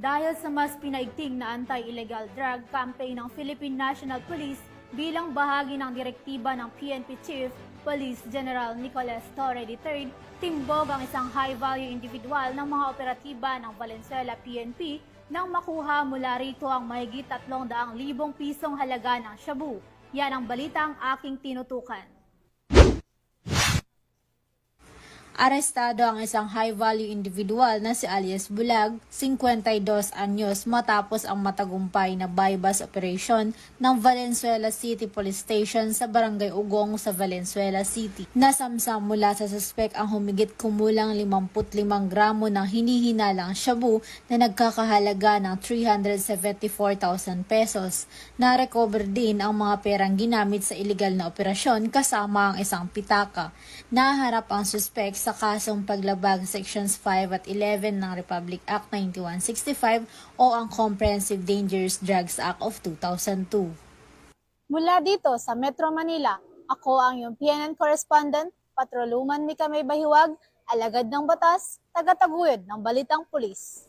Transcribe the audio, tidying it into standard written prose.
dahil sa mas pinaigting na anti-illegal drug campaign ng Philippine National Police bilang bahagi ng direktiba ng PNP Chief Police General Nicolas Torre III, timbog ang isang high-value individual ng mga operatiba ng Valenzuela PNP nang makuha mula rito ang mahigit 300,000 pisong halaga ng shabu. Yan ang balitang aking tinutukan. Arestado ang isang high-value individual na si alias Bulag, 52 anyos matapos ang matagumpay na bypass operation ng Valenzuela City Police Station sa Barangay Ugong sa Valenzuela City. Nasamsam mula sa suspek ang humigit kumulang 55 gramo ng hinihinalang shabu na nagkakahalaga ng 374,000 pesos. Na-recover din ang mga perang ginamit sa iligal na operasyon kasama ang isang pitaka. Naharap ang suspek sa kasong paglabag Sections 5 at 11 ng Republic Act 9165 o ang Comprehensive Dangerous Drugs Act of 2002. Mula dito sa Metro Manila, ako ang iyong PNN correspondent, Patroluman Mika May Bahiwag, alagad ng batas, taga-taguyod ng Balitang Pulis.